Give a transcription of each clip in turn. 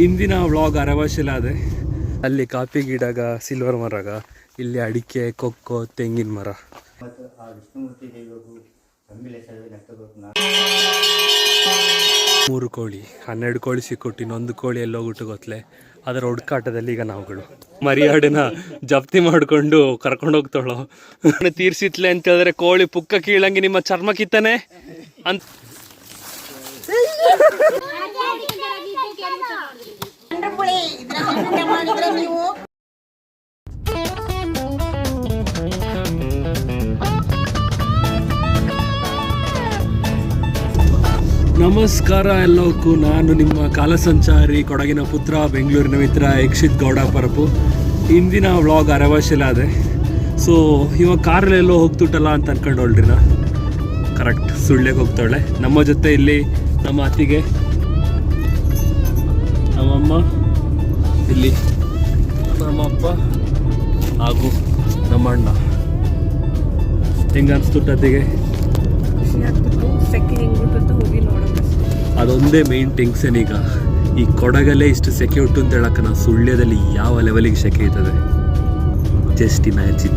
ಇಂದಿನ ವ್ಲಾಗ್ ಅರವಶಿಲಾದೆ. ಅಲ್ಲಿ coffee ಗಿಡಗ, silver ಮರಗ, ಇಲ್ಲಿ ಅಡಿಕೆ, ಕೊಕ್ಕೋ, ತೆಂಗಿನ ಮರ. ಮೂರು ಕೋಳಿ, 12 ಕೋಳಿ ಸಿಕ್ಕೊಟ್ಟು ಇನ್ನೊಂದು ಕೋಳಿ ಎಲ್ಲೋಗ್ಬಿಟ್ಟು ಗೊತ್ತಲೆ. ಅದರ ಹುಡುಕಾಟದಲ್ಲಿ ಈಗ ನಾವುಗಳು ಮರಿಯಾಡಿನ ಜಪ್ತಿ ಮಾಡಿಕೊಂಡು ಕರ್ಕೊಂಡು ಹೋಗ್ತಾಳೋ. ತೀರ್ಸಿತ್ಲೆ ಅಂತ ಹೇಳಿದ್ರೆ ಕೋಳಿ ಪುಕ್ಕ ಕೀಳಂಗೆ ನಿಮ್ಮ ಚರ್ಮ ಕಿತ್ತಾನೆ ಅಂತ. ನಮಸ್ಕಾರ ಎಲ್ಲಕ್ಕೂ. ನಾನು ನಿಮ್ಮ ಕಾಲಸಂಚಾರಿ, ಕೊಡಗಿನ ಪುತ್ರ, ಬೆಂಗಳೂರಿನ ಮಿತ್ರ ಯಕ್ಷಿತ್ ಗೌಡ ಪರಪು. ಇಂದಿನ ವ್ಲಾಗ್ ಅರವಶಿಲಾದೆ. ಸೊ ಇವಾಗ ಕಾರಲ್ಲೆಲ್ಲೋ ಹೋಗ್ತುಟ್ಟಲ್ಲ ಅಂತ ಅನ್ಕೊಂಡು ಹೊಳ್ರಿ. ನಾ ಕರೆಕ್ಟ್ ಸುಳ್ಳೆಗೆ ಹೋಗ್ತಾಳೆ. ನಮ್ಮ ಜೊತೆ ಇಲ್ಲಿ ನಮ್ಮ ಅತ್ತಿಗೆ, ನಮ್ಮಮ್ಮ, ಇಲ್ಲಿ ನಮ್ಮ ಅಪ್ಪ ಹಾಗೂ ನಮ್ಮ ಅಣ್ಣ. ಹೆಂಗೆ ಅನಿಸ್ತುಟ್ಟತ್ತಿಗೆ? ಅದೊಂದೇ ಮೇನ್ ಟೆನ್ಷನ್ ಈಗ. ಈ ಕೊಡಗಲ್ಲೇ ಇಷ್ಟು ಸೆಕೆ ಉಂಟು ಅಂತ ಹೇಳಕ್ಕೆ ನಾವು ಸುಳ್ಯದಲ್ಲಿ ಯಾವ ಲೆವೆಲಿಗೆ ಸೆಕೆ ಇರ್ತದೆ ಜಸ್ಟ್ ಇಮ್ಯಾಜಿನ್.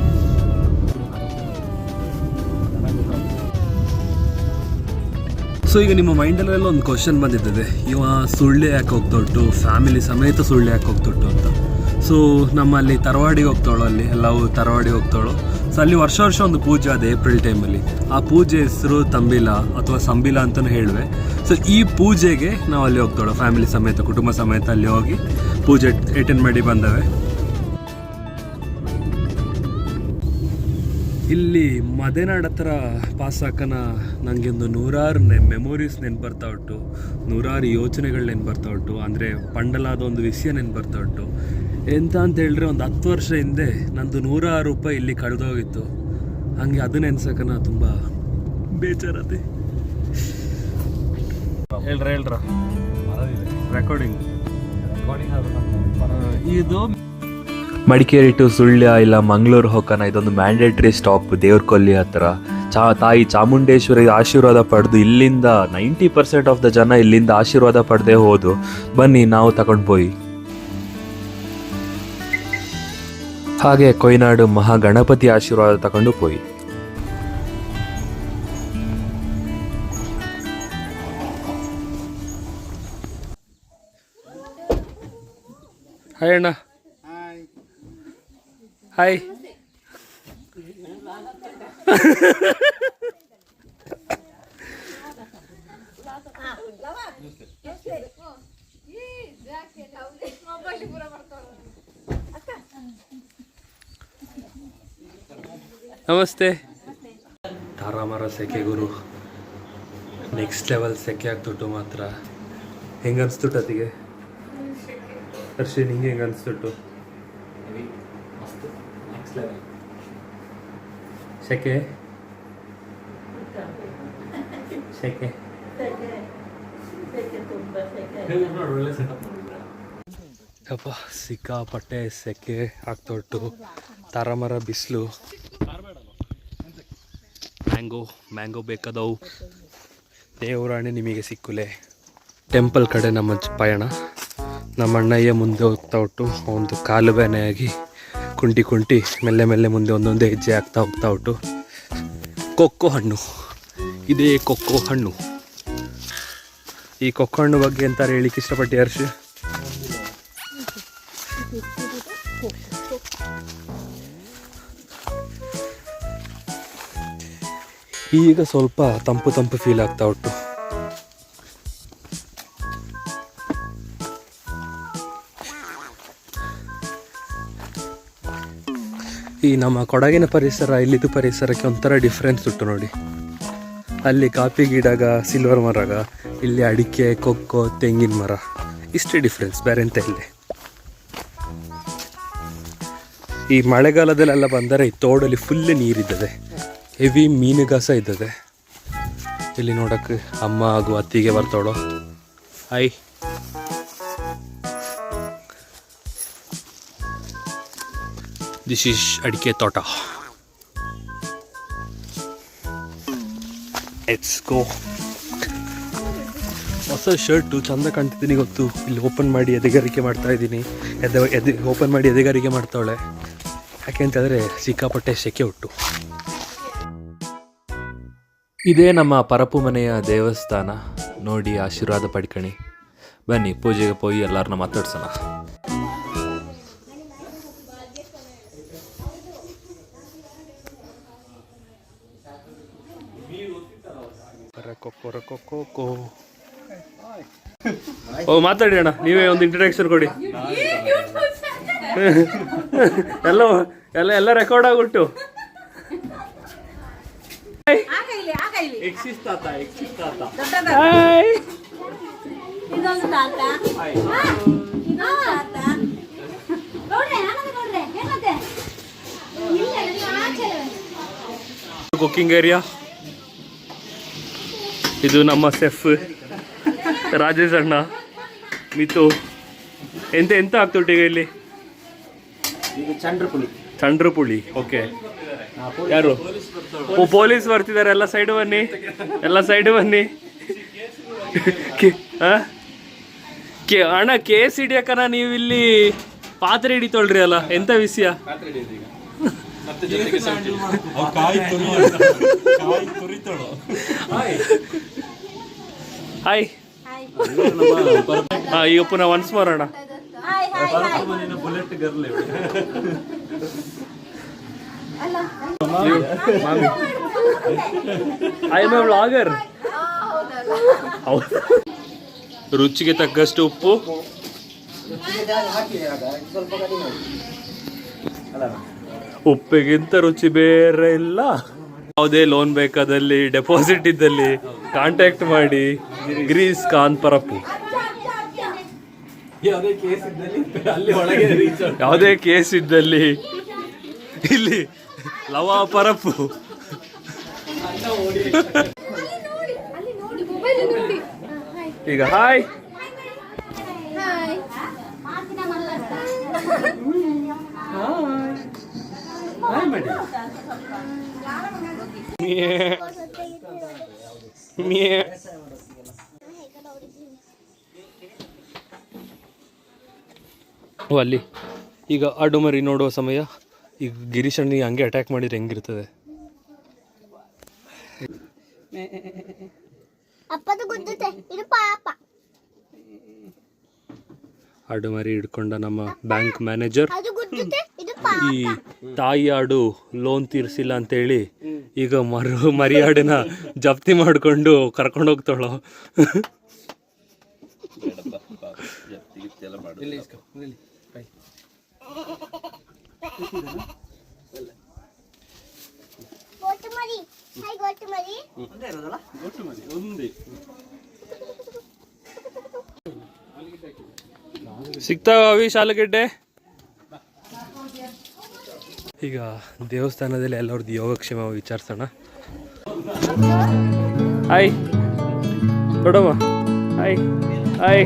ಸೊ ಈಗ ನಿಮ್ಮ ಮೈಂಡಲ್ಲೆಲ್ಲ ಒಂದು ಕ್ವಶನ್ ಬಂದಿರ್ತದೆ, ಇವ ಸುಳ್ಳೆ ಯಾಕೆ ಹೋಗ್ತೊಟ್ಟು, ಫ್ಯಾಮಿಲಿ ಸಮೇತ ಸುಳ್ಳೆ ಯಾಕೆ ಹೋಗ್ತೊಟ್ಟು ಅಂತ. ಸೊ ನಮ್ಮಲ್ಲಿ ತರವಾಡಿಗೆ ಹೋಗ್ತಾಳೋ, ಅಲ್ಲಿ ಎಲ್ಲವೂ ತರವಾಡಿಗೆ ಹೋಗ್ತಾಳೋ. ಸೊ ಅಲ್ಲಿ ವರ್ಷ ಒಂದು ಪೂಜೆ ಅದೇ ಏಪ್ರಿಲ್ ಟೈಮಲ್ಲಿ. ಆ ಪೂಜೆ ಹೆಸರು ತಂಬಿಲ ಅಥವಾ ಸಂಬಿಲ ಅಂತಲೂ ಹೇಳುವೆ. ಸೊ ಈ ಪೂಜೆಗೆ ನಾವು ಅಲ್ಲಿ ಹೋಗ್ತಾಳೋ, ಫ್ಯಾಮಿಲಿ ಸಮೇತ, ಕುಟುಂಬ ಸಮೇತ ಅಲ್ಲಿ ಹೋಗಿ ಪೂಜೆ ಅಟೆಂಡ್ ಮಾಡಿ ಬಂದವೆ. ಇಲ್ಲಿ ಮದೆನಾಡ್ ಹತ್ರ ಪಾಸ್ ಹಾಕನ ನನಗೆ ಒಂದು 100 ಮೆಮೊರೀಸ್ ನೆನ್ಪು ಬರ್ತಾ ಉಂಟು, 100 ಯೋಚನೆಗಳು ನೆನ್ಪು ಬರ್ತಾ ಉಂಟು. ಅಂದರೆ ಪಂಡಲಾದ ಒಂದು ವಿಷಯ ನೆನ್ಪು ಬರ್ತಾ ಉಂಟು. ಎಂತ ಅಂತ ಹೇಳಿದ್ರೆ, ಒಂದು 10 ವರ್ಷ ಹಿಂದೆ ನಂದು 106 ರೂಪಾಯಿ ಇಲ್ಲಿ ಕಳೆದೋಗಿತ್ತು. ಹಂಗೆ ಅದು ನೆನ್ಸಕನ ತುಂಬ ಬೇಜಾರದೆ. ಹೇಳ್ರ ರೆಕಾರ್ಡಿಂಗ್ ಇದು ಮಡಿಕೇರಿ ಟು ಸುಳ್ಯ ಇಲ್ಲ ಮಂಗಳೂರು ಹೋಗೋಣ. ಇದೊಂದು ಮ್ಯಾಂಡೇಟ್ರಿ ಸ್ಟಾಪ್ ದೇವ್ರಕೊಲ್ಲಿ ಹತ್ರ. ತಾಯಿ ಚಾಮುಂಡೇಶ್ವರಿ ಆಶೀರ್ವಾದ ಪಡೆದು ಇಲ್ಲಿಂದ 90% ಆಫ್ ದ ಜನ ಇಲ್ಲಿಂದ ಆಶೀರ್ವಾದ ಪಡೆದೇ ಹೋದು. ಬನ್ನಿ ನಾವು ತಗೊಂಡು ಹೋಗಿ. ಹಾಗೆ ಕೊಯ್ನಾಡು ಮಹಾಗಣಪತಿ ಆಶೀರ್ವಾದ ತಗೊಂಡು ಹೋಗಿ. ಹಾಯ್ ಅಣ್ಣ. ಹಾಯ್. ನಮಸ್ತೆ. ತಾರಾಮರ ಸೆಕೆ ಗುರು, ನೆಕ್ಸ್ಟ್ ಲೆವೆಲ್ ಸೆಕೆ ಆಗ್ತುಟ್ಟು ಮಾತ್ರ. ಹೆಂಗೆ ಅನಿಸ್ತುಟ್ಟು ಅತಿಗೆ? ಹರ್ಷಿ ನಿಂಗೆ ಹೆಂಗೆ ಅನಿಸ್ತುಟ್ಟು? ಸೆಕೆ ಸೆಕೆ ಅಪ್ಪ, ಸಿಕ್ಕಾಪಟ್ಟೆ ಸೆಕೆ ಆಗ್ತೊಟ್ಟು. ತಾರಾಮರ ಬಿಸಿಲು. ಮ್ಯಾಂಗೋ ಬೇಕಾದವು. ದೇವರಾಣಿ ನಿಮಗೆ ಸಿಕ್ಕುಲೆ. ಟೆಂಪಲ್ ಕಡೆ ನಮ್ಮ ಪಯಣ. ನಮ್ಮ ಅಣ್ಣಯ್ಯ ಮುಂದೆ ಹೋಗ್ತಾ ಉಂಟು. ಒಂದು ಕಾಲುವೆನೆಯಾಗಿ ಕುಂಟಿ ಮೆಲ್ಲೆ ಮುಂದೆ ಒಂದೊಂದೇ ಹೆಜ್ಜೆ ಆಗ್ತಾ ಹೋಗ್ತಾ ಉಂಟು. ಕೊಕ್ಕೋ ಹಣ್ಣು, ಇದೇ ಕೊಕ್ಕೋ ಹಣ್ಣು. ಈ ಕೊಕ್ಕೋ ಹಣ್ಣು ಬಗ್ಗೆ ಎಂತಾರೆ ಹೇಳಿಕ್ಕೆ ಇಷ್ಟಪಟ್ಟು ಹರ್ಷ? ಈಗ ಸ್ವಲ್ಪ ತಂಪು ಫೀಲ್ ಆಗ್ತಾ ಉಂಟು. ಈ ನಮ್ಮ ಕೊಡಗಿನ ಪರಿಸರ ಇಲ್ಲಿದ್ದು ಪರಿಸರಕ್ಕೆ ಒಂಥರ ಡಿಫ್ರೆನ್ಸ್ ಉಂಟು ನೋಡಿ. ಅಲ್ಲಿ ಕಾಫಿ ಗಿಡಗ, ಸಿಲ್ವರ್ ಮರಗ, ಇಲ್ಲಿ ಅಡಿಕೆ, ಕೊಕ್ಕೋ, ತೆಂಗಿನ ಮರ. ಇಷ್ಟೇ ಡಿಫ್ರೆನ್ಸ್, ಬೇರೆ ಎಂತ ಇಲ್ಲ. ಈ ಮಳೆಗಾಲದಲ್ಲೆಲ್ಲ ಬಂದರೆ ಈ ತೋಡಲ್ಲಿ ಫುಲ್ ನೀರಿದ್ದದೆ, ಹೆವಿ ಮೀನುಗಾಸ ಇದ್ದದೆ. ಇಲ್ಲಿ ನೋಡಕ್ಕೆ ಅಮ್ಮ ಹಾಗೂ ಅತ್ತಿಗೆ ಬರ್ತಾವಳೋ. ಹಾಯ್. ದಿಸ್ ಈಸ್ ಅಡಿಕೆ ತೋಟ. Let's go. ಹೊಸ ಶರ್ಟು ಚಂದ ಕಾಣ್ತಿದ್ದೀನಿ ಗೊತ್ತು. ಇಲ್ಲಿ ಓಪನ್ ಮಾಡಿ ಎದೆಗಾರಿಕೆ ಮಾಡ್ತಾ ಇದ್ದೀನಿ. ಓಪನ್ ಮಾಡಿ ಎದೆಗಾರಿಕೆ ಮಾಡ್ತಾವಳೆ. ಯಾಕೆ ಅಂತಂದರೆ ಸಿಕ್ಕಾಪಟ್ಟೆ ಸೆಕೆ ಉಂಟು. ಇದೇ ನಮ್ಮ ಪರಪು ಮನೆಯ ದೇವಸ್ಥಾನ. ನೋಡಿ ಆಶೀರ್ವಾದ ಪಡ್ಕಣಿ. ಬನ್ನಿ ಪೂಜೆಗೆ ಹೋಗಿ ಎಲ್ಲರನ್ನ ಮಾತಾಡ್ಸೋಣ. ಓ ಮಾತಾಡಿ ಅಣ್ಣ, ನೀವೇ ಒಂದು ಇಂಟ್ರಡಕ್ಷನ್ ಕೊಡಿ. ಎಲ್ಲ ಎಲ್ಲ ಎಲ್ಲ ರೆಕಾರ್ಡ್ ಆಗ್ಬಿಟ್ಟು. ಕುಕಿಂಗ್ ಏರಿಯಾ ಇದು. ನಮ್ಮ ಸೆಫ್ ರಾಜೇಶ್ ಅಣ್ಣ, ಮಿತು. ಎಂತ ಎಂತ ಆಗ್ತುಂಟು ಈಗ ಇಲ್ಲಿ? ಚಂಡ್ರ ಪುಳಿ. ಓಕೆ, ಯಾರು ಪೊಲೀಸ್ ಬರ್ತಿದ್ದಾರೆ? ಎಲ್ಲ ಸೈಡ್ ಬನ್ನಿ, ಎಲ್ಲ ಸೈಡ್ ಬನ್ನಿ. ಅಣ್ಣ ಕೇಸ್ ಹಿಡಿಯಕನ ನೀವು ಇಲ್ಲಿ ಪಾತ್ರೆ ಹಿಡಿತೊಳ್ರಿ ಅಲ್ಲ, ಎಂತ ವಿಷಯ? ಹಾಯ್. ಹಾ, ಈಗ ಪುನಃ ಒನ್ಸ್ ಮೋರ್ ಅಣ್ಣ. I am A vlogger. ರುಚಿಗೆ ತಕ್ಕಷ್ಟು ಉಪ್ಪು. ಉಪ್ಪಿಗಿಂತ ರುಚಿ ಬೇರೆ ಇಲ್ಲ. ಯಾವುದೇ ಲೋನ್ ಬೇಕಾದಲ್ಲಿ, ಡೆಪಾಸಿಟ್ ಇದ್ದಲ್ಲಿ ಕಾಂಟ್ಯಾಕ್ಟ್ ಮಾಡಿ. ಗ್ರೀಸ್ ಖಾನ್ ಪರಪ್ಪು. ಯಾವುದೇ ಕೇಸ್ ಇದ್ದಲ್ಲಿ ಇಲ್ಲಿ ಲವಾ ಪರಪ್ಪು. ಈಗ ಹಾಯ್. ಅಲ್ಲಿ ಈಗ ಆಡು ಮರಿ ನೋಡುವ ಸಮಯ. ಈಗ ಗಿರೀಶಣ್ಣಿಗೆ ಹಂಗೆ ಅಟ್ಯಾಕ್ ಮಾಡಿದ್ರೆ ಹೆಂಗಿರ್ತದೆ? ಆಡು ಮರಿ ಹಿಡ್ಕೊಂಡ ನಮ್ಮ ಬ್ಯಾಂಕ್ ಮ್ಯಾನೇಜರ್. ಈ ತಾಯಿ ಆಡು ಲೋನ್ ತೀರ್ಸಿಲ್ಲ ಅಂತೇಳಿ ಈಗ ಮರಿ ಆಡಿನ ಜಪ್ತಿ ಮಾಡಿಕೊಂಡು ಕರ್ಕೊಂಡು ಹೋಗ್ತಾಳೋ. ಸಿಗ್ತಾವ ಅವಿ ಶಾಲಗೆಡ್ಡೆ? ಈಗ ದೇವಸ್ಥಾನದಲ್ಲಿ ಎಲ್ಲರದ್ದು ಯೋಗಕ್ಷೇಮ ವಿಚಾರಿಸೋಣ. ಹಾಯ್ ಕೊಡಮ್ಮ. Hi hi.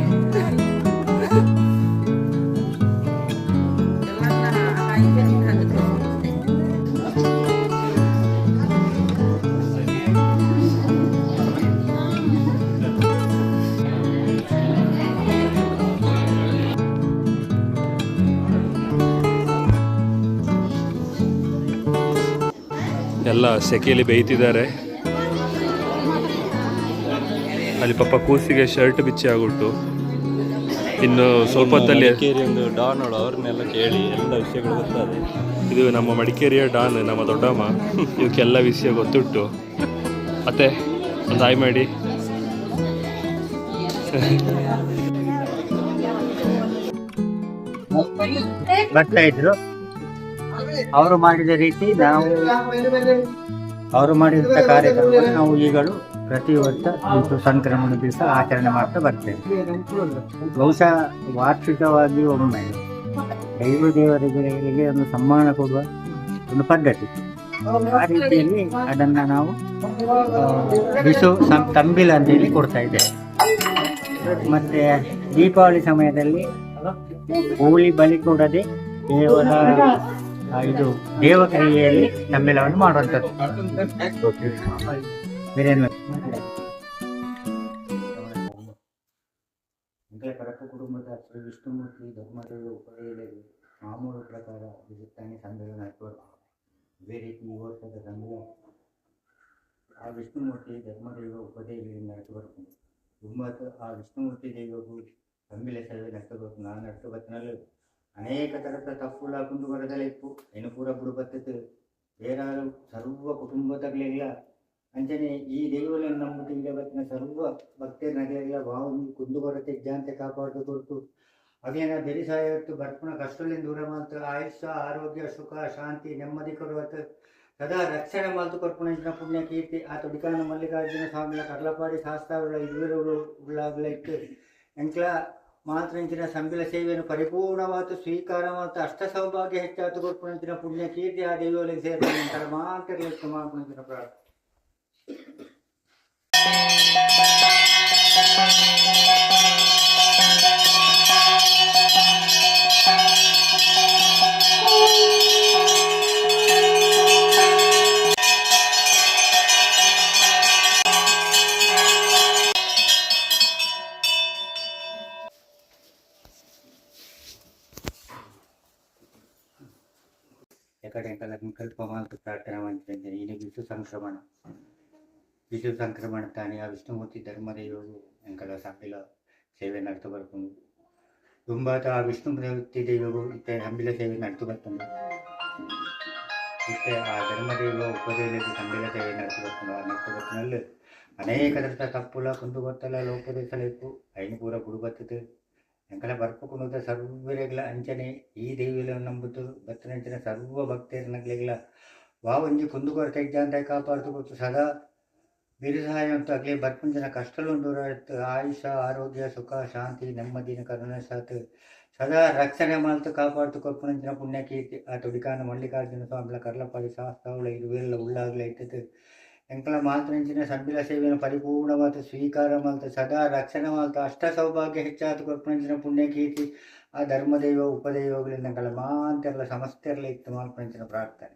ಎಲ್ಲ ಸೆಕೆಯಲ್ಲಿ ಬೇಯ್ತಿದ್ದಾರೆ. ಅಲ್ಲಿ ಪಾಪ ಕೂಸಿಗೆ ಶರ್ಟ್ ಬಿಚ್ಚಿ ಆಗ್ಬಿಟ್ಟು ಇನ್ನು ಸ್ವಲ್ಪ ಹೊತ್ತಲ್ಲಿ ಒಂದು ಡಾನ್ ಅವ್ರನ್ನೆಲ್ಲ ಕೇಳಿ ಎಲ್ಲ ವಿಷಯಗಳು ಗೊತ್ತದೆ. ಇದು ನಮ್ಮ ಮಡಿಕೇರಿಯ ಡಾನ್, ನಮ್ಮ ದೊಡ್ಡಮ್ಮ. ಇವಕ್ಕೆಲ್ಲ ವಿಷಯ ಗೊತ್ತುಂಟು. ಮತ್ತೆ ಒಂದು ಹಾಯ್ ಮಾಡಿ. ಬರ್ತಾ ಇದ್ರು. ಅವರು ಮಾಡಿದ ರೀತಿ ಅವರು ಮಾಡಿದಂಥ ಕಾರ್ಯಕ್ರಮ ನಾವು ಈಗಲೂ ಪ್ರತಿ ವರ್ಷ ಇದು ಸಂಕ್ರಮಣ ದಿವಸ ಆಚರಣೆ ಮಾಡ್ತಾ ಬರ್ತೇವೆ. ಬಹುಶಃ ವಾರ್ಷಿಕವಾಗಿ ಒಮ್ಮೆ ದೈವ ದೇವರಿಗೆ ಒಂದು ಸಮ್ಮಾನ ಕೊಡುವ ಒಂದು ಪದ್ಧತಿ. ಆ ರೀತಿಯಲ್ಲಿ ಅದನ್ನು ನಾವು ಬಿಸು ತಂಬಿಲ್ ಅಂತೇಳಿ ಕೊಡ್ತಾ ಇದ್ದೇವೆ. ಮತ್ತೆ ದೀಪಾವಳಿ ಸಮಯದಲ್ಲಿ ಹೋಳಿ ಬಲಿ ಕೊಡದೆ ಕೇವಲ ಇದು ದೇವಕ್ರಿಯೆಯಲ್ಲಿ ಸಮ್ಮೇಳನವನ್ನು ಮಾಡುವಂಥದ್ದು. ಬೇರೆ ವಿಷ್ಣುಮೂರ್ತಿ ಧರ್ಮದೇವ ಉಪದೇವರಿಗೆ ಮಾಮೂಲು ಪ್ರಕಾರ ವಿಸಿತ್ತಾನೆ ಸಂಘದ ನೆಟ್ವರ್ಕ್ ಇದೇ ರೀತಿ ಈ ವರ್ಷದ ಸಂಘ ಆ ವಿಷ್ಣುಮೂರ್ತಿ ಧರ್ಮದೇವ ಉಪದೇವಿಯಿಂದ ನೆಟ್ವರ್ಕ್ ತುಂಬ ಆ ವಿಷ್ಣುಮೂರ್ತಿ ದೇವಗೂ ಗಂಭೀರ ಸೇವೆ ನೆಟ್ಟಬೇಕು ನಾನು ನೆಟ್ಟು ಬತ್ತಿನಲ್ಲಿ ಅನೇಕ ಥರದ ತಪ್ಪುಲ ಕುಂದು ಬರದಲ್ಲ ಇತ್ತು ಏನು ಪೂರ ಬುಡುಬತ್ತಿತ್ತು ಬೇರಾರು ಸರ್ವ ಕುಟುಂಬದಗಳೆಲ್ಲ ಅಂಚನೆ ಈ ದೇವರನ್ನು ನಂಬಿಟ್ಟು ಈಗ ಬತ್ತಿನ ಸರ್ವ ಭಕ್ತರಗಳೆಲ್ಲ ಭಾವನಿ ಕುಂದು ಬರತ್ತೆ ಜಾಂತೆ ಕಾಪಾಡು ಕೊಟ್ಟು ಅದೇನ ಬೆರಿಸಾಯತ್ತು ಬರ್ಪುಣ ಕಷ್ಟದಿಂದ ದೂರ ಮಾತ್ರ ಆಯುಷ್ಯ ಆರೋಗ್ಯ ಸುಖ ಶಾಂತಿ ನೆಮ್ಮದಿ ಕೊಡುವತ್ತು ಸದಾ ರಕ್ಷಣೆ ಮಾಲ್ತು ಕೊರ್ಪುಣ ಪುಣ್ಯ ಕೀರ್ತಿ ಆ ತುಡಿಕಾನ ಮಲ್ಲಿಕಾರ್ಜುನ ಸ್ವಾಮಿಗಳ ಕರ್ಲಪಾಡಿ ಶಾಸ್ತ್ರ ಇರುವರು ಉಳ್ಳಾಗಲ ಇಟ್ಟು ಎಂಕ್ಲ ಮಾತ್ರ ಇಂಚಿನ ಸಂಬಿಲ ಸೇವೆಯನ್ನು ಪರಿಪೂರ್ಣವಾದ ಸ್ವೀಕಾರ ಮತ್ತು ಅಷ್ಟ ಸೌಭಾಗ್ಯ ಹೆಚ್ಚಾತು ಕೊರ್ಪುಣ ಪುಣ್ಯ ಕೀರ್ತಿ ಆ ದೇವರಿಗೆ ಸೇರಿದ ನಂತರ ಮಾತ್ರ ಇತ್ತು ಮಾಡ್ಪುಣ ಪ್ರಾರ್ಥನೆ. ಕಲ್ಪ ಮಾತು ಪ್ರಾರ್ಥನೆ ಮಾಡ್ತಿದ್ದೇನೆ ಇಲ್ಲಿ ವಿಷ್ಣು ಸಂಕ್ರಮಣ ತಾನೆ ಆ ವಿಷ್ಣುಮೂರ್ತಿ ಧರ್ಮದೇವರು ಎಂಕಲ ಸಂಬಿಲ ಸೇವೆ ನಡೆತು ಬರ್ಕೊಂಡು ತುಂಬಾತ ಆ ವಿಷ್ಣುಮೂರ್ತಿ ದೇವರು ಇತ್ತೆ ಸಂಬಿಲ ಸೇವೆ ನಡೆತು ಬರ್ಕೊಂಡು ಇತ್ತೆ ಆ ಧರ್ಮದೇವ ಉಪದೇವರಿಗೆ ಸಂಬಿಲ ಸೇವೆ ನಡೆತು ಬರ್ಕೊಂಡು ಆ ನಡೆತು ಬರ್ತಿನಲ್ಲಿ ಅನೇಕ ಥರದ ತಪ್ಪುಲ ಕುಂದು ಬರ್ತಲ್ಲ ಲೋಪದೇಶಲಿಪ್ಪು ಐನು ಪೂರ ಗುಡು ಬರ್ತದೆ ಎಂಕಲ ಬರ್ಪುಕೊಂಡು ಸರ್ವರೆಗಳ ಅಂಚನೆ ಈ ದೇವಿಯನ್ನು ನಂಬುತ್ತು ಬತ್ತನಂಚಿನ ಸರ್ವ ಭಕ್ತರನಗಳೆಲ್ಲ ವಾವಂಜಿ ಕುಂದು ಕೊರತೆ ಜಾಂತ ಕಾಪಾಡ್ತು ಗೊತ್ತು ಸದಾ ಬಿರುಸಹಾಯ ಅಂತ ಆಗಲಿ ಬರ್ಪುಂಜನ ಕಷ್ಟಲು ದೂರ ಇತ್ತು ಆಯುಷ ಆರೋಗ್ಯ ಸುಖ ಶಾಂತಿ ನೆಮ್ಮದಿನ ಕರುಣೆ ಸಾತು ಸದಾ ರಕ್ಷಣೆ ಮಾಲ್ತು ಕಾಪಾಡ್ತು ಕೊಪ್ಪುನಂಚಿನ ಪುಣ್ಯ ಕೀರ್ತಿ ಆ ತುಡಿಕಾನ ಮಲ್ಲಿಕಾರ್ಜುನ ಸ್ವಾಮಿಗಳ ಕರ್ಲಪಾಡಿ ಶಾಸ್ತ್ರಗಳ ಇರುವೆಲ್ಲ ಉಳ್ಳಾಗಲೇ ಇರ್ತದೆ ಎಂಕಲ ಮಾತೃಂಚಿನ ಸಂಬಿಲ ಸೇವೆಯನ್ನು ಪರಿಪೂರ್ಣವಾದ ಸ್ವೀಕಾರ ಮಾಲ್ತು ಸದಾ ರಕ್ಷಣೆ ಮಾಲ್ತು ಅಷ್ಟ ಸೌಭಾಗ್ಯ ಹೆಚ್ಚಾತು ಕೊರ್ಪುನಂಚಿನ ಪುಣ್ಯ ಕೀರ್ತಿ ಆ ಧರ್ಮದೇವ ಉಪದೇವಗಳಿಂದ ಎಂಕಲ ಮಾತೆಲ್ಲ ಸಮಸ್ತೆಲ್ಲ ಇತ್ತು ಮಾಲ್ಪುನಂಚಿನ ಪ್ರಾರ್ಥನೆ.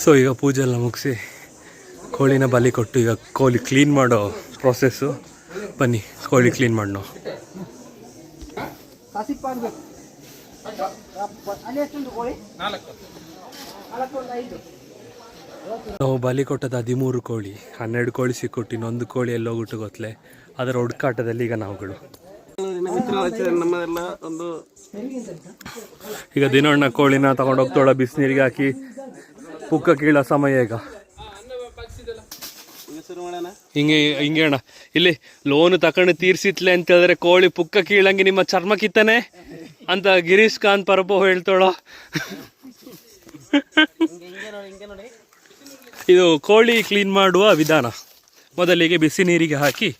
ಸೊ ಈಗ ಪೂಜೆ ಎಲ್ಲ ಮುಗಿಸಿ ಕೋಳಿನ ಬಲಿ ಕೊಟ್ಟು ಈಗ ಕೋಳಿ ಕ್ಲೀನ್ ಮಾಡೋ ಪ್ರೊಸೆಸ್ಸು. ಬನ್ನಿ ಕೋಳಿ ಕ್ಲೀನ್ ಮಾಡೋಣ. ನಾವು ಬಲಿ ಕೊಟ್ಟದ್ದು 13 ಕೋಳಿ, 12 ಕೋಳಿ ಸಿಕ್ಕೊಟ್ಟು ಇನ್ನೊಂದು ಕೋಳಿ ಎಲ್ಲೋಗ್ಬಿಟ್ಟು ಗೊತ್ತಲೆ ಅದರ ಹುಡುಕಾಟದಲ್ಲಿ ಈಗ ನಾವುಗಳು ಈಗ ದಿನಣ್ಣ ಕೋಳಿನ ತಗೊಂಡೋಗ್ತೋಳ ಬಿಸಿನೀರಿಗೆ ಹಾಕಿ ಪುಕ್ಕ ಕೀಳೋ ಸಮಯ ಈಗ. ಹಿಂಗೆ ಹಿಂಗೆ ಅಣ್ಣ ಇಲ್ಲಿ ಲೋನ್ ತಕೊಂಡು ತೀರ್ಸಿತ್ಲೆ ಅಂತ ಹೇಳಿದ್ರೆ ಕೋಳಿ ಪುಕ್ಕ ಕೀಳಂಗೆ ನಿಮ್ಮ ಚರ್ಮ ಕಿತ್ತಾನೆ ಅಂತ ಗಿರೀಶ್ ಖಾನ್ ಪರಪೋ ಹೇಳ್ತೋಳ. ಇದು ಕೋಳಿ ಕ್ಲೀನ್ ಮಾಡುವ ವಿಧಾನ. ಮೊದಲಿಗೆ ಬಿಸಿ ನೀರಿಗೆ ಹಾಕಿ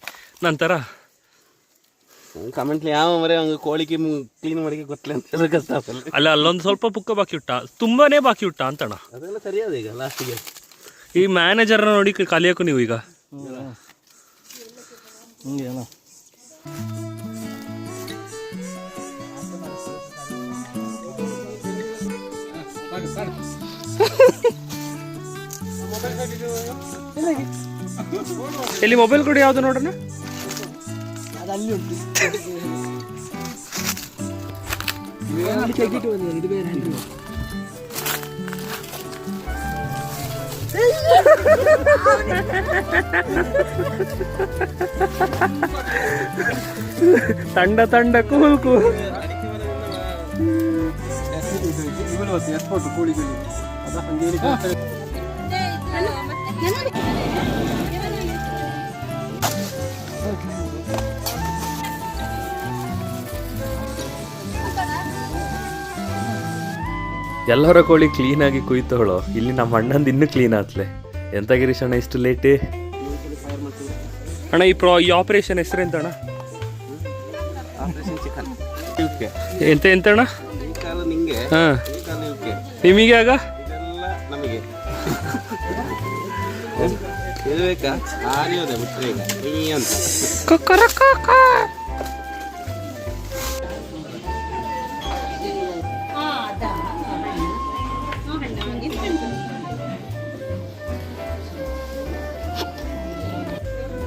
ನಂತರ ಕಮೆಂಟ್ಲಿ ಯಾವ ಮರೆ ಹಂಗೆ ಕೋಳಿಗೆ ಕ್ಲೀನ್ ಮಾಡಿ ಗೊತ್ತಲೆ ಅಂತ ಕಷ್ಟ ಅಲ್ಲ ಅಲ್ಲೊಂದು ಸ್ವಲ್ಪ ಪುಕ್ಕ ಬಾಕಿ ಉಟ್ಟ, ತುಂಬಾನೇ ಬಾಕಿ ಉಟ್ಟ ಅಂತಣ್ಣ. ಅದೆಲ್ಲ ಸರಿಯಾದ ಈಗ ಲಾಸ್ಟಿಗೆ ಈ ಮ್ಯಾನೇಜರ್ನ ನೋಡಿ ಕಲಿಯೋಕು ನೀವು ಈಗ. ಎಲ್ಲಿ ಮೊಬೈಲ್ ಕೊಡಿ, ಯಾವ್ದು ನೋಡ್ರಣ್ಣ. ಅಲ್ಲಿ ಉಂಟು ತೆಗಿಟ್ಟು ಬಂದಿದೆ, ಇದು ಬೇರೆ ತಂಡ ತಂಡ ಕೂಲ್ ಕೂಲ್. ಇವತ್ತು ಎಕ್ಸ್ಪೋರ್ಟ್ ಕೋಳಿಗಳು ಅದ ಹಂಗೆ ಹೇಳಿ ಎಲ್ಲರ ಕೋಳಿ ಕ್ಲೀನಾಗಿ ಕುಯ್ತೋಳು. ಇಲ್ಲಿ ನಮ್ಮ ಅಣ್ಣಂದು ಇನ್ನೂ ಕ್ಲೀನ್ ಆತ್ಲೆ. ಎಂತ ಗಿರೀಶ್ ಅಣ್ಣ ಇಷ್ಟು ಲೇಟ್? ಅಣ್ಣ ಈ ಆಪರೇಷನ್ ಹೆಸರೆಂತ ಅಣ್ಣ? ಆಪರೇಷನ್ ಚಿಕನ್ ಎಂತ ಎಂತ ಅಣ್ಣ? ಈ ಕಾಲ ನಿಂಗೆ ಹಾಂ, ಈ ಕಾಲ ಇವಕ್ಕೆ ನಿಮಗೆ ಆಗ ಇದೆಲ್ಲ ನಮಗೆ ಇದು ಬೇಕಾ ಆರಿಯೋದೆ ಬಿಟ್ಟರೆ ಈಗ ಈ ಅಂತ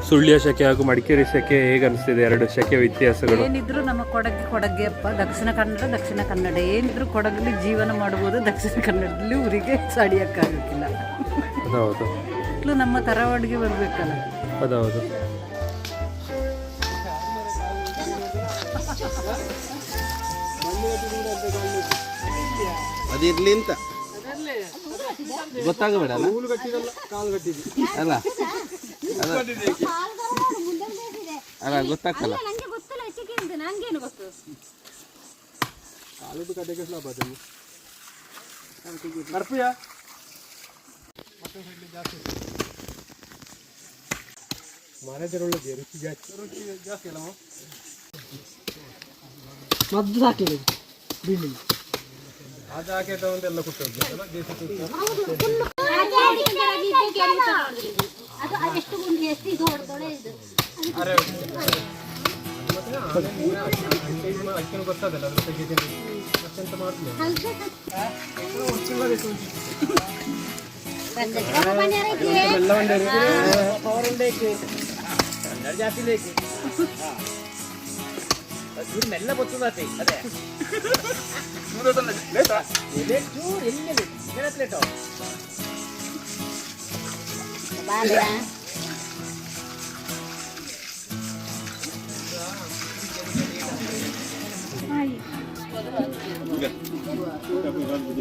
ಸುಳ್ಯ ಶೆಕೆ ಹಾಗೂ ಮಡಿಕೇರಿ ಶೆಕೆ ಹೇಗೆ ಅನಿಸ್ತಿದೆ? ಎರಡು ಶೆಕೆ ವ್ಯತ್ಯಾಸಗಳು. ಏನಿದ್ರು ನಮ್ಮ ಕೊಡಗೆ ಅಪ್ಪ ದಕ್ಷಿಣ ಕನ್ನಡ ಏನಿದ್ರು ಕೊಡಗಲ್ಲಿ ಜೀವನ ಮಾಡ್ಬೋದು. ದಕ್ಷಿಣ ಕನ್ನಡದಲ್ಲಿ ಊರಿಗೆ ಸಾಡಿಯಕ್ಕಾಗಕ್ಕಿಲ್ಲ. ಅದೌದು, ನಮ್ಮ ತರವಾಡಿಗೆ ಬರ್ಬೇಕಲ್ಲ. ಅದೌದು. ಅದಿರ್ಲಿ ಅಂತ ಗೊತ್ತಾಗಬೇಡ ಅಲ್ಲ ಅಲ್ಲ ಗೊತ್ತಾಗ್ತಲ್ಲ. ಮದ್ದು ಹಾಕಲಿ ಬೀಳಿ ಮೆಲ್ಲ ಬರ್ತದೆ ಅದೇ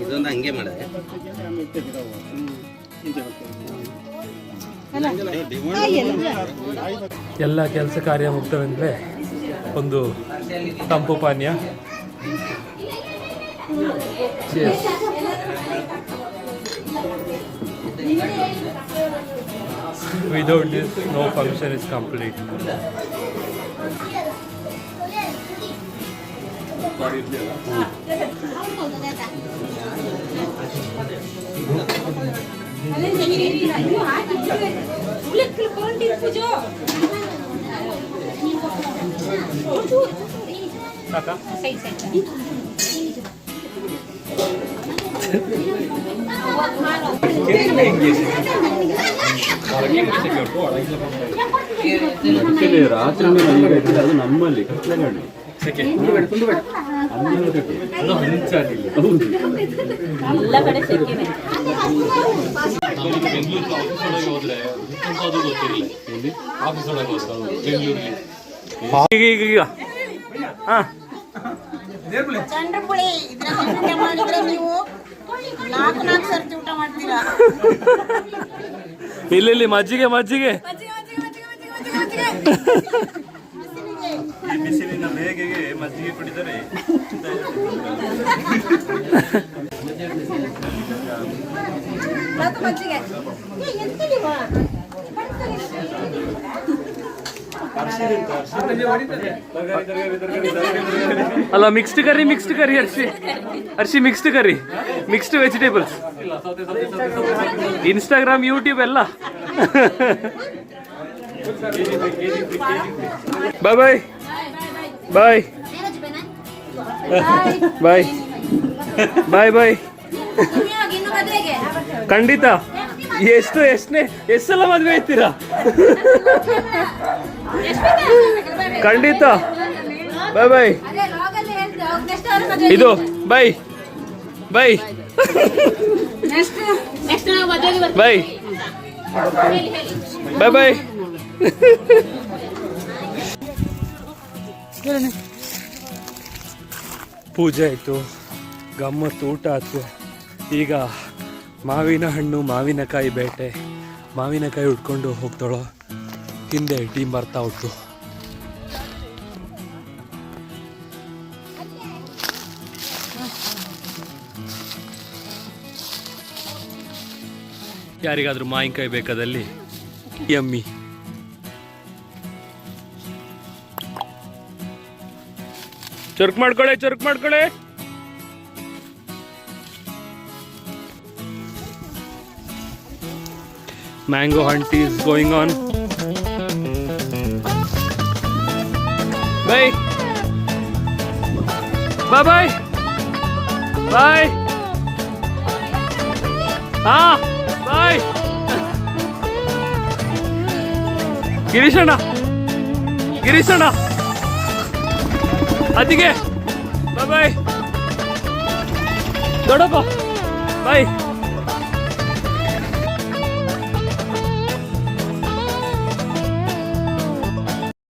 ಇದೊಂದು ಹಂಗೆ ಮಾಡಿದೆ. ಎಲ್ಲ ಕೆಲಸ ಕಾರ್ಯ ಮುಕ್ತವೆಂದರೆ ಒಂದು ತಂಪು ಪಾನೀಯ. Cheers. Without this, no function is complete. ರಾತ್ರಿ ಅದು ನಮ್ಮಲ್ಲಿ ಕತ್ಲೆಗಣ್ಣು ಈಗ ಚಂದ್ರಪುಳಿ ಇದ್ರ ಮಾಡಿದ್ರೆ ನೀವು 4 ಸರ್ತಿ ಊಟ ಮಾಡ್ತೀರಾ. ಇಲ್ಲಿ ಮಜ್ಜಿಗೆ ಮಜ್ಜಿಗೆ ಈ ಬಿಸಿಲಿನ ಬೇಗೆಗೆ ಮಜ್ಜಿಗೆ ಕುಡಿದರೆ ಮಜ್ಜಿಗೆ ಅಲ್ಲ ಮಿಕ್ಸ್ಡ್ ಕರಿ ಹರ್ಷಿ ಮಿಕ್ಸ್ಡ್ ಕರಿ ಮಿಕ್ಸ್ಡ್ ವೆಜಿಟೇಬಲ್ಸ್. ಇನ್ಸ್ಟಾಗ್ರಾಮ್ ಯೂಟ್ಯೂಬ್ ಎಲ್ಲ. ಬಾಯ್ ಬಾಯ್ ಬಾಯ್ ಬಾಯ್ ಬಾಯ್ ಬಾಯ್. ಖಂಡಿತ. ಎಷ್ಟೆಲ್ಲ ಮದುವೆ ಆಯ್ತೀರಾ? ಖಂಡಿತ. ಬಾಯ್ ಬಾಯ್. ಇದು ಬಾಯ್ ಬಾಯ್ ಬಾಯ್ ಬಾಯ್ ಬಾಯ್. ಪೂಜೆ ಆಯಿತು, ಗಮ್ಮತ್ತು ಊಟ ಆಯ್ತು. ಈಗ ಮಾವಿನ ಹಣ್ಣು ಮಾವಿನಕಾಯಿ ಬೇಟೆ, ಮಾವಿನಕಾಯಿ ಉಟ್ಕೊಂಡು ಹೋಗ್ತಾಳೋ, ಹಿಂದೆ ಟೀಮ್ ಬರ್ತಾ ಉಂಟು. ಯಾರಿಗಾದ್ರೂ ಮಾವಿನಕಾಯಿ ಬೇಕಾದಲ್ಲಿ ಯಮ್ಮಿ. ಚುರುಕ್ ಮಾಡ್ಕೊಳ್ಳೆ. Mango hunt is going on. Bye. Bye. Bye. ಗಿರೀಶಣ್ಣ ಅದಿಗೆ ಬಾಯ್ ದೊಡ್ಡಪ್ಪ ಬಾಯ್.